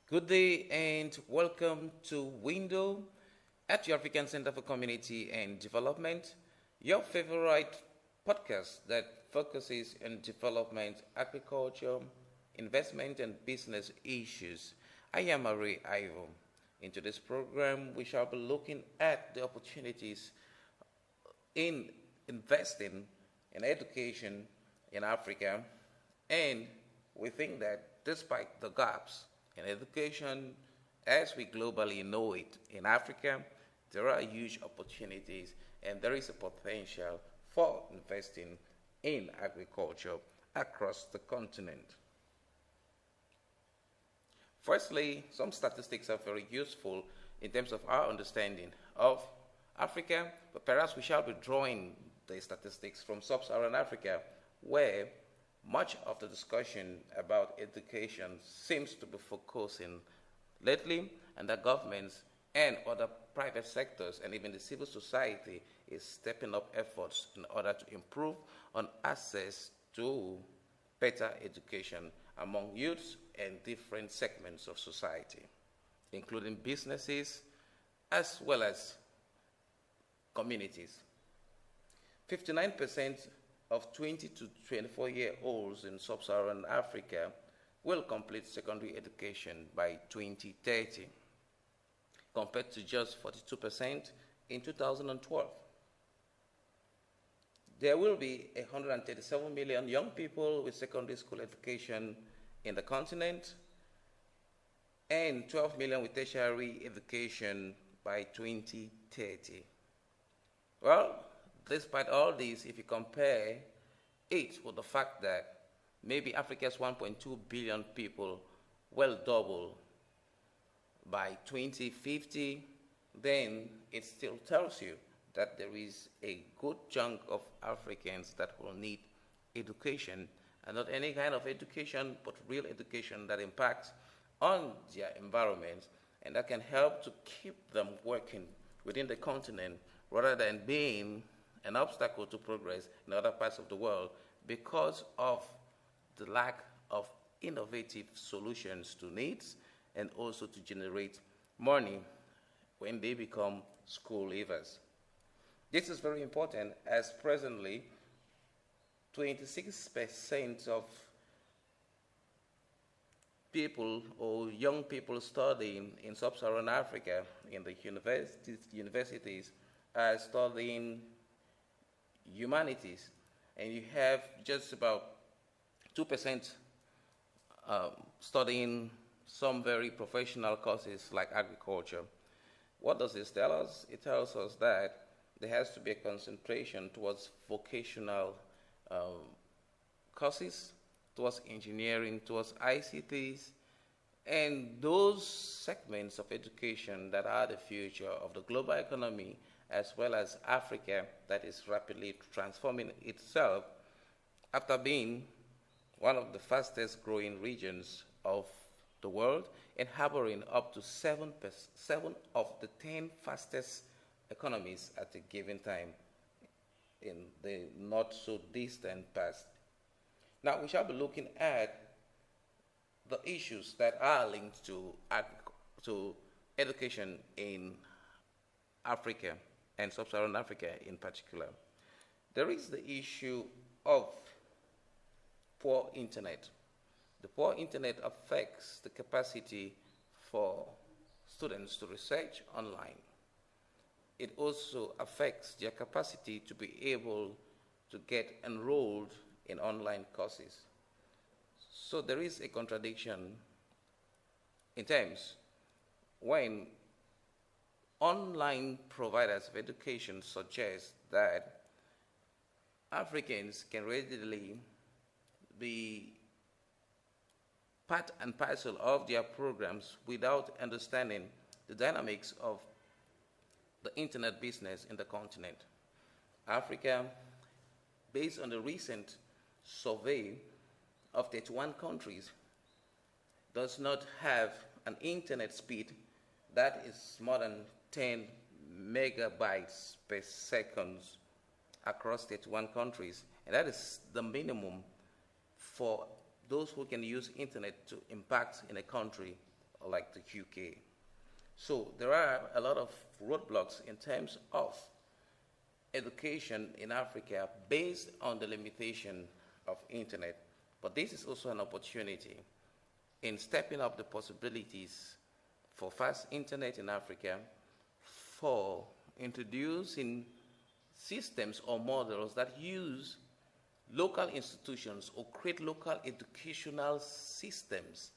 Good day and welcome to Window at the African Center for Community and Development, your favorite podcast that focuses on development, agriculture, investment, and business issues. I am Arrey Ivo. In today's program, we shall be looking at the opportunities in investing in education in Africa, and we think that despite the gaps in education as we globally know it in Africa, there are huge opportunities and there is a potential for investing in agriculture across the continent. Firstly, some statistics are very useful in terms of our understanding of Africa, but perhaps we shall be drawing the statistics from Sub-Saharan Africa, where much of the discussion about education seems to be focusing lately, and that governments and other private sectors and even the civil society is stepping up efforts in order to improve on access to better education among youths and different segments of society, including businesses as well as communities. 59% of 20 to 24-year-olds in Sub-Saharan Africa will complete secondary education by 2030, compared to just 42% in 2012. There will be 137 million young people with secondary school education in the continent and 12 million with tertiary education by 2030. Well, despite all this, if you compare it with the fact that maybe Africa's 1.2 billion people will double by 2050, then it still tells you that there is a good chunk of Africans that will need education, and not any kind of education, but real education that impacts on their environment and that can help to keep them working within the continent rather than being an obstacle to progress in other parts of the world because of the lack of innovative solutions to needs and also to generate money when they become school leavers. This is very important as presently 26% of people or young people studying in Sub-Saharan Africa in the universities are studying humanities, and you have just about 2% studying some very professional courses like agriculture. What does this tell us? It tells us that there has to be a concentration towards vocational courses, towards engineering, towards ICTs, and those segments of education that are the future of the global economy, as well as Africa that is rapidly transforming itself after being one of the fastest growing regions of the world and harboring up to 7 of the 10 fastest economies at a given time in the not so distant past. Now we shall be looking at the issues that are linked to education in Africa and Sub-Saharan Africa in particular. There is the issue of poor internet. The poor internet affects the capacity for students to research online. It also affects their capacity to be able to get enrolled in online courses. So there is a contradiction in terms when online providers of education suggest that Africans can readily be part and parcel of their programs without understanding the dynamics of the internet business in the continent. Africa, based on the recent survey of 31 countries, does not have an internet speed that is more than 10 megabytes per second across 31 countries. And that is the minimum for those who can use internet to impact in a country like the UK. So there are a lot of roadblocks in terms of education in Africa based on the limitation of internet. But this is also an opportunity in stepping up the possibilities for fast internet in Africa, for introducing systems or models that use local institutions or create local educational systems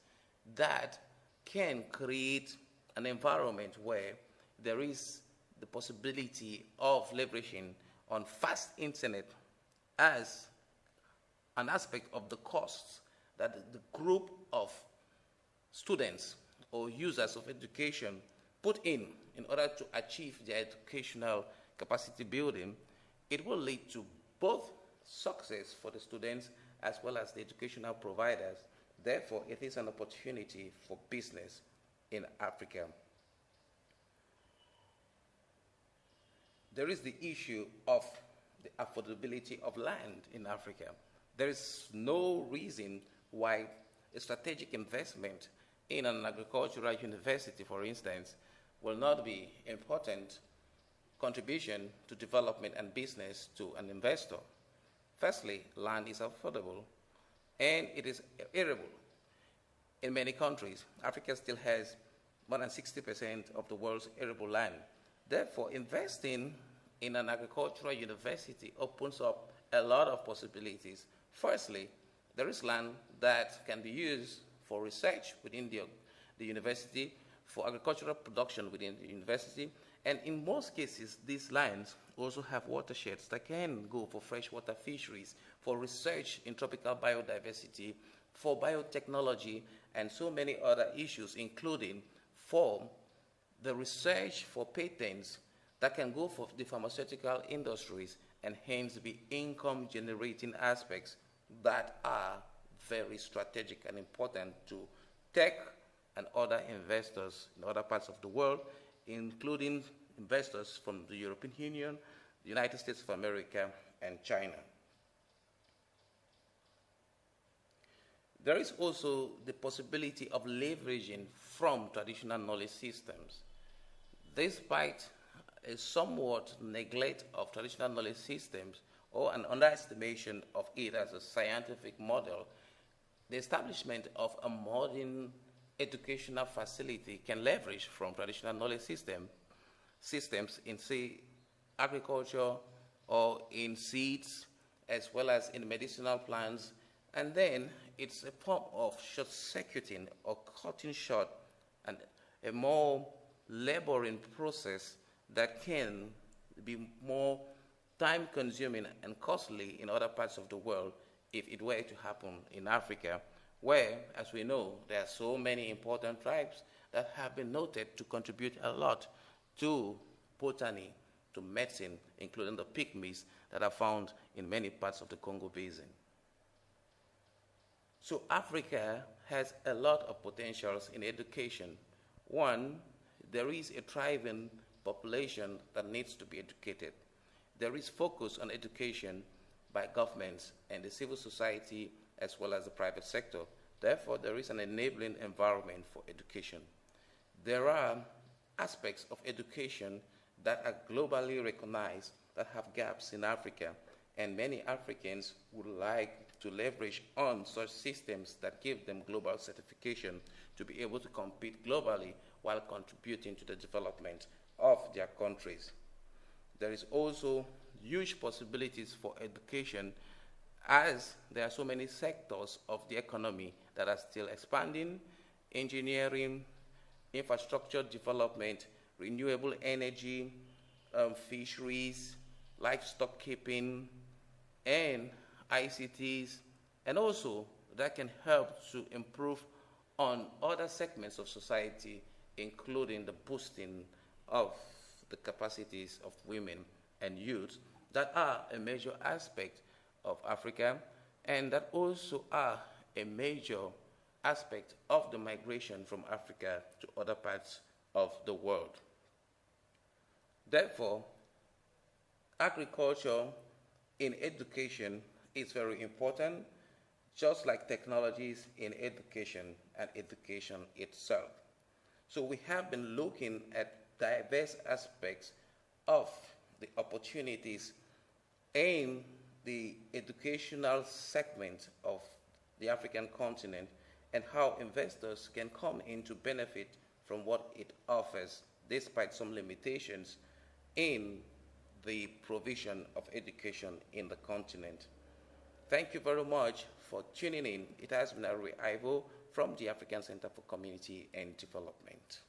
that can create an environment where there is the possibility of leveraging on fast internet as an aspect of the costs that the group of students or users of education put in order to achieve their educational capacity building. It will lead to both success for the students as well as the educational providers. Therefore, it is an opportunity for business in Africa. There is the issue of the affordability of land in Africa. There is no reason why a strategic investment in an agricultural university, for instance, will not be important contribution to development and business to an investor. Firstly, land is affordable and it is arable. In many countries, Africa still has more than 60% of the world's arable land. Therefore, investing in an agricultural university opens up a lot of possibilities. Firstly, there is land that can be used for research within the university, for agricultural production within the university, and in most cases, these lands also have watersheds that can go for freshwater fisheries, for research in tropical biodiversity, for biotechnology, and so many other issues, including for the research for patents that can go for the pharmaceutical industries and hence be income-generating aspects that are very strategic and important to tech and other investors in other parts of the world, including investors from the European Union, the United States of America, and China. There is also the possibility of leveraging from traditional knowledge systems. Despite a somewhat neglect of traditional knowledge systems or an underestimation of it as a scientific model, the establishment of a modern educational facility can leverage from traditional knowledge systems in, say, agriculture or in seeds, as well as in medicinal plants, and then it's a form of short-circuiting or cutting short and a more laboring process that can be more time-consuming and costly in other parts of the world if it were to happen in Africa, where, as we know, there are so many important tribes that have been noted to contribute a lot to botany, to medicine, including the pygmies that are found in many parts of the Congo Basin. So Africa has a lot of potentials in education. One, there is a thriving population that needs to be educated. There is focus on education by governments and the civil society as well as the private sector. Therefore, there is an enabling environment for education. There are aspects of education that are globally recognized that have gaps in Africa, and many Africans would like to leverage on such systems that give them global certification to be able to compete globally while contributing to the development of their countries. There is also huge possibilities for education as there are so many sectors of the economy that are still expanding: engineering, infrastructure development, renewable energy, fisheries, livestock keeping, and ICTs, and also that can help to improve on other segments of society, including the boosting of the capacities of women and youth that are a major aspect of Africa and that also are a major aspect of the migration from Africa to other parts of the world. Therefore, agriculture in education is very important, just like technologies in education and education itself. So we have been looking at diverse aspects of the opportunities in the educational segment of the African continent and how investors can come in to benefit from what it offers despite some limitations in the provision of education in the continent. Thank you very much for tuning in. It has been Arrey Ivo from the African Center for Community and Development.